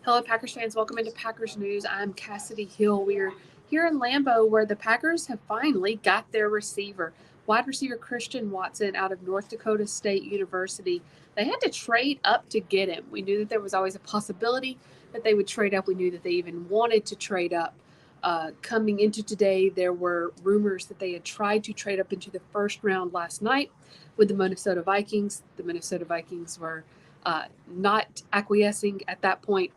Hello, Packers fans. Welcome into Packers News. I'm Kassidy Hill. We're here in Lambeau where the Packers have finally got their receiver, wide receiver Christian Watson out of North Dakota State University. They had to trade up to get him. We knew that there was always a possibility that they would trade up. We knew that they even wanted to trade up. Coming into today, there were rumors that they had tried to trade up into the first round last night with the Minnesota Vikings. The Minnesota Vikings were not acquiescing at that point,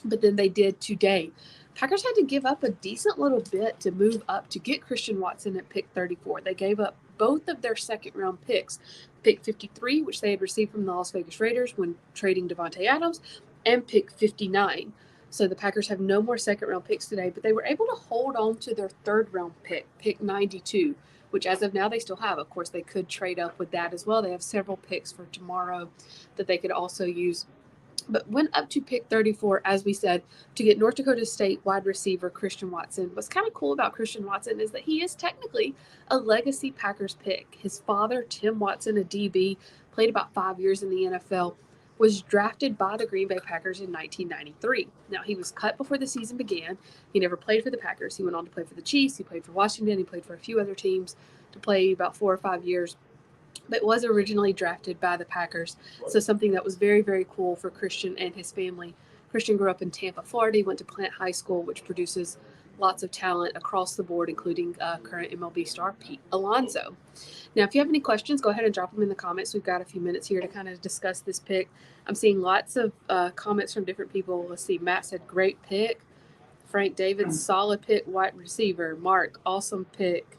but then they did today. Packers had to give up a decent little bit to move up to get Christian Watson at pick 34. They gave up both of their second-round picks, pick 53, which they had received from the Las Vegas Raiders when trading Davante Adams, and pick 59. So the Packers have no more second-round picks today, but they were able to hold on to their third-round pick, pick 92, which as of now they still have. Of course, they could trade up with that as well. They have several picks for tomorrow that they could also use, but went up to pick 34, as we said, to get North Dakota State wide receiver Christian Watson. What's kind of cool about Christian Watson is that he is technically a legacy Packers pick. His father, Tim Watson, a DB, played about 5 years in the NFL, was drafted by the Green Bay Packers in 1993. Now, he was cut before the season began. He never played for the Packers. He went on to play for the Chiefs. He played for Washington. He played for a few other teams to play about 4 or 5 years, but was originally drafted by the Packers. So something that was very, very cool for Christian and his family. Christian grew up in Tampa, Florida. He went to Plant High School, which produces lots of talent across the board, including current MLB star Pete Alonso. Now, if you have any questions, go ahead and drop them in the comments. We've got a few minutes here to kind of discuss this pick. I'm seeing lots of comments from different people. Let's see. Matt said, great pick. Frank David, solid pick, wide receiver. Mark, awesome pick.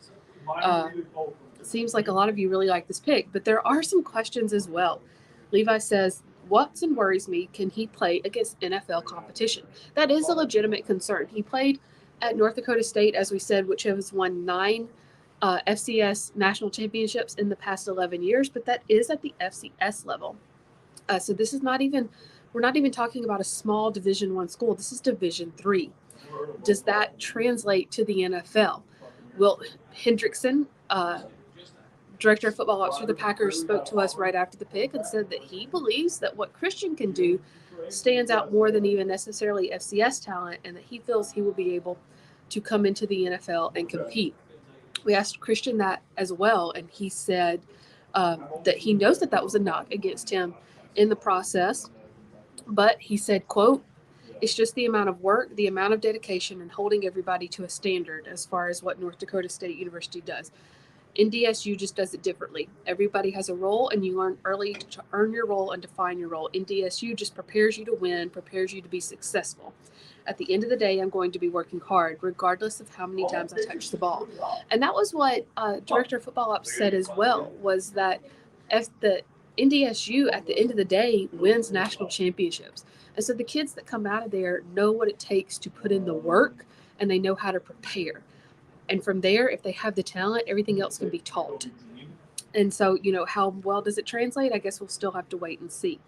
Seems like a lot of you really like this pick, but there are some questions as well. Levi says, Watson worries me. Can he play against NFL competition? That is a legitimate concern. He played at North Dakota State, as we said, which has won 9 FCS national championships in the past 11 years, but that is at the FCS level. So this is not even, we're not even talking about a small Division I school. This is Division III. Does that translate to the NFL? Will Hendrickson, director of football ops for the Packers, spoke to us right after the pick and said that he believes that what Christian can do stands out more than even necessarily FCS talent, and that he feels he will be able to come into the NFL and compete. We asked Christian that as well, and he said that he knows that that was a knock against him in the process, but he said, quote, it's just the amount of work, the amount of dedication, and holding everybody to a standard as far as what North Dakota State University does. NDSU just does it differently. Everybody has a role, and you learn early to earn your role and define your role. NDSU just prepares you to win, prepares you to be successful. At the end of the day, I'm going to be working hard, regardless of how many times I touch the ball. And that was what Director of Football Ops said as well, was that if the NDSU, at the end of the day, wins national championships. And so the kids that come out of there know what it takes to put in the work, and they know how to prepare. And from there, if they have the talent, everything else can be taught. And so, how well does it translate? I guess we'll still have to wait and see.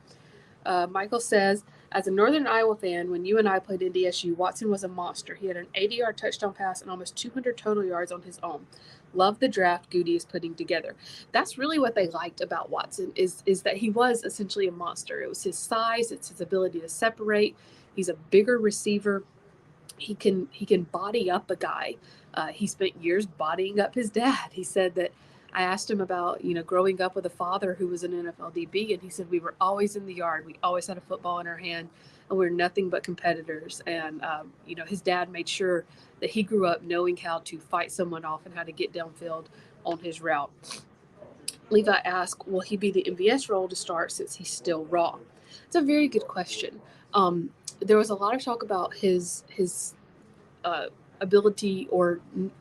Michael says, as a Northern Iowa fan, when you and I played NDSU, Watson was a monster. He had an 80-yard touchdown pass and almost 200 total yards on his own. Love the draft Goody is putting together. That's really what they liked about Watson, is that he was essentially a monster. It was his size. It's his ability to separate. He's a bigger receiver. He can body up a guy. He spent years bodying up his dad. He said that, I asked him about, growing up with a father who was an NFL DB, and he said we were always in the yard. We always had a football in our hand, and we were nothing but competitors. And, his dad made sure that he grew up knowing how to fight someone off and how to get downfield on his route. Levi asked, will he be the MVS role to start since he's still raw? It's a very good question. There was a lot of talk about his ability or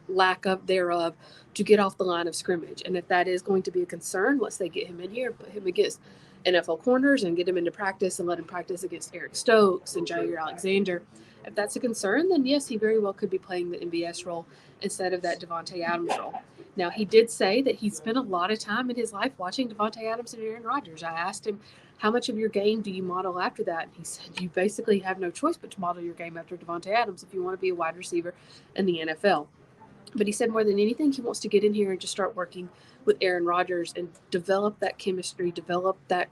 lack of thereof to get off the line of scrimmage. And if that is going to be a concern, once they get him in here, put him against NFL corners and get him into practice and let him practice against Eric Stokes and Jair Alexander. If that's a concern, then yes, he very well could be playing the MVS role instead of that Davante Adams role. Now, he did say that he spent a lot of time in his life watching Davante Adams and Aaron Rodgers. I asked him, how much of your game do you model after that? And he said, you basically have no choice but to model your game after Davante Adams if you want to be a wide receiver in the NFL. But he said more than anything, he wants to get in here and just start working with Aaron Rodgers and develop that chemistry, develop that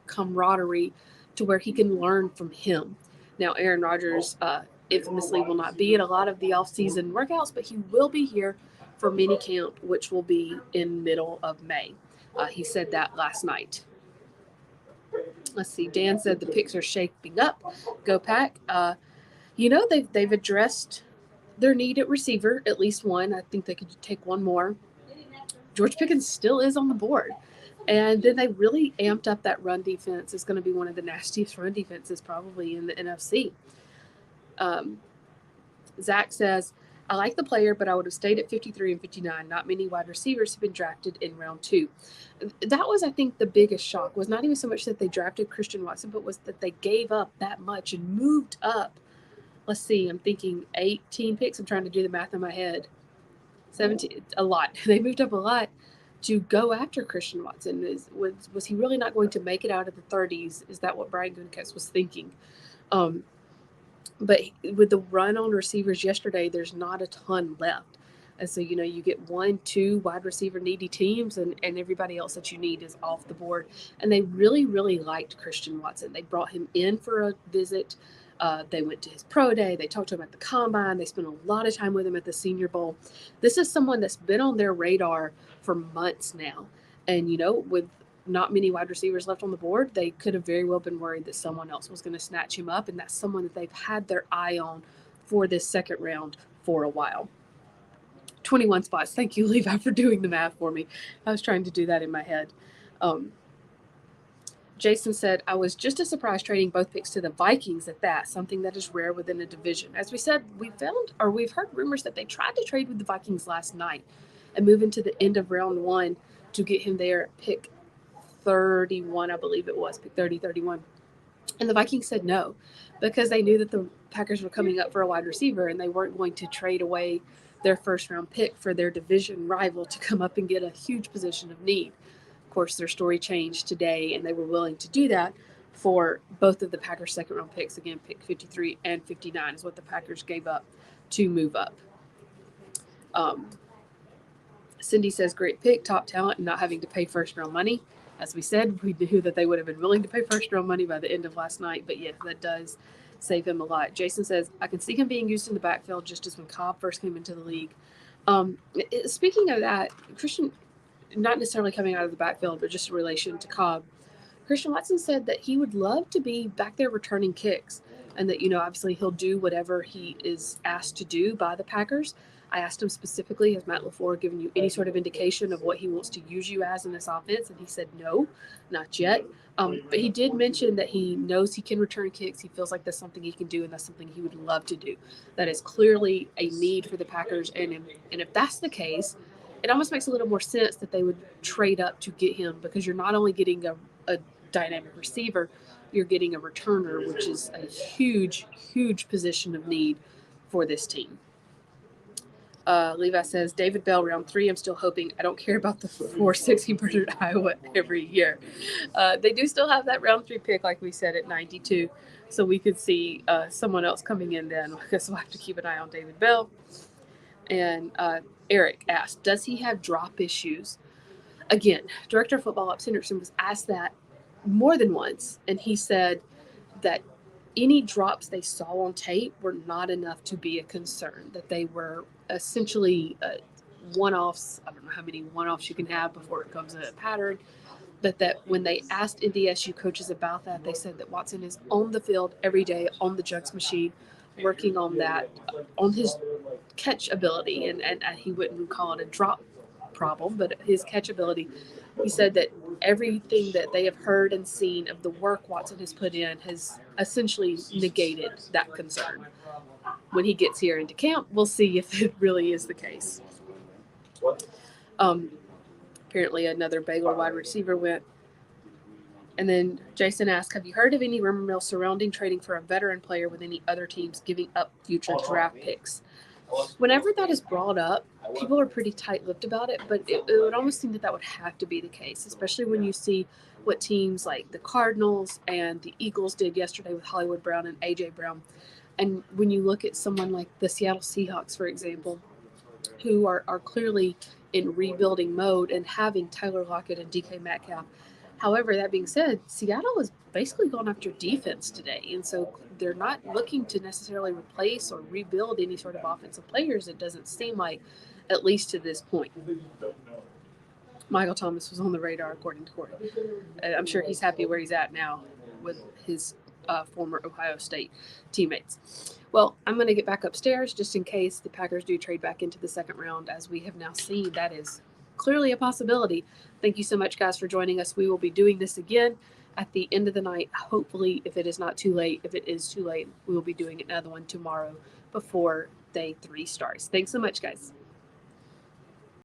camaraderie to where he can learn from him. Now, Aaron Rodgers infamously will not be at a lot of the off-season workouts, but he will be here for mini camp, which will be in middle of May. He said that last night. Let's see. Dan said the picks are shaping up. Go Pack. They've addressed their need at receiver, at least one. I think they could take one more. George Pickens still is on the board. And then they really amped up that run defense. It's going to be one of the nastiest run defenses probably in the NFC. Zach says, I like the player, but I would have stayed at 53 and 59. Not many wide receivers have been drafted in round 2. That was, I think, the biggest shock. Was not even so much that they drafted Christian Watson, but was that they gave up that much and moved up. Let's see, I'm thinking 18 picks. I'm trying to do the math in my head. 17, a lot. They moved up a lot to go after Christian Watson. Was he really not going to make it out of the 30s? Is that what Brian Gutekunst was thinking? But with the run on receivers yesterday, there's not a ton left. And so, you get 1, 2 wide receiver needy teams, and everybody else that you need is off the board. And they really, really liked Christian Watson. They brought him in for a visit. They went to his pro day. They talked to him at the combine. They spent a lot of time with him at the Senior Bowl. This is someone that's been on their radar for months now. And, with not many wide receivers left on the board, they could have very well been worried that someone else was going to snatch him up. And that's someone that they've had their eye on for this second round for a while. 21 spots. Thank you, Levi, for doing the math for me. I was trying to do that in my head. Jason said, I was just as surprised trading both picks to the Vikings at that, something that is rare within a division. As we said, we've heard rumors that they tried to trade with the Vikings last night and move into the end of round 1 to get him there at pick 31, I believe it was, pick 30, 31. And the Vikings said no, because they knew that the Packers were coming up for a wide receiver and they weren't going to trade away their first round pick for their division rival to come up and get a huge position of need. Of course, their story changed today, and they were willing to do that for both of the Packers' second-round picks. Again, pick 53 and 59 is what the Packers gave up to move up. Cindy says, great pick, top talent, and not having to pay first-round money. As we said, we knew that they would have been willing to pay first-round money by the end of last night, but yes, that does save him a lot. Jason says, I can see him being used in the backfield just as when Cobb first came into the league. Speaking of that, Christian, not necessarily coming out of the backfield, but just in relation to Cobb, Christian Watson said that he would love to be back there returning kicks, and that, obviously he'll do whatever he is asked to do by the Packers. I asked him specifically, has Matt LaFleur given you any sort of indication of what he wants to use you as in this offense? And he said no, not yet. But he did mention that he knows he can return kicks. He feels like that's something he can do, and that's something he would love to do. That is clearly a need for the Packers, and if that's the case, it almost makes a little more sense that they would trade up to get him, because you're not only getting a dynamic receiver, you're getting a returner, which is a huge, huge position of need for this team. Levi says, David Bell, round 3, I'm still hoping. I don't care about the 4-6 he murdered Iowa every year. They do still have that round 3 pick, like we said, at 92. So we could see someone else coming in then, because we'll have to keep an eye on David Bell. And Eric asked, does he have drop issues? Again, Director of Football Ops Henderson was asked that more than once, and he said that any drops they saw on tape were not enough to be a concern, that they were essentially one-offs. I don't know how many one-offs you can have before it becomes a pattern, but that when they asked NDSU coaches about that, they said that Watson is on the field every day on the jugs machine, working on that, on his catch ability, and he wouldn't call it a drop problem, but his catch ability. He said that everything that they have heard and seen of the work Watson has put in has essentially negated that concern. When he gets here into camp, we'll see if it really is the case. Apparently another Baylor wide receiver went. And then Jason asked, have you heard of any rumor mill surrounding trading for a veteran player with any other teams giving up future draft picks? Whenever that is brought up, people are pretty tight-lipped about it, but it would almost seem that would have to be the case, especially when you see what teams like the Cardinals and the Eagles did yesterday with Hollywood Brown and A.J. Brown. And when you look at someone like the Seattle Seahawks, for example, who are clearly in rebuilding mode and having Tyler Lockett and DK Metcalf. However, that being said, Seattle is basically going after defense today. And so they're not looking to necessarily replace or rebuild any sort of offensive players, it doesn't seem like, at least to this point. Michael Thomas was on the radar, according to Corey. I'm sure he's happy where he's at now with his former Ohio State teammates. Well, I'm going to get back upstairs just in case the Packers do trade back into the second round, as we have now seen that is clearly a possibility. Thank you so much, guys, for joining us. We will be doing this again at the end of the night, hopefully, if it is not too late. If it is too late, we will be doing another one tomorrow before day 3 starts. Thanks so much, guys.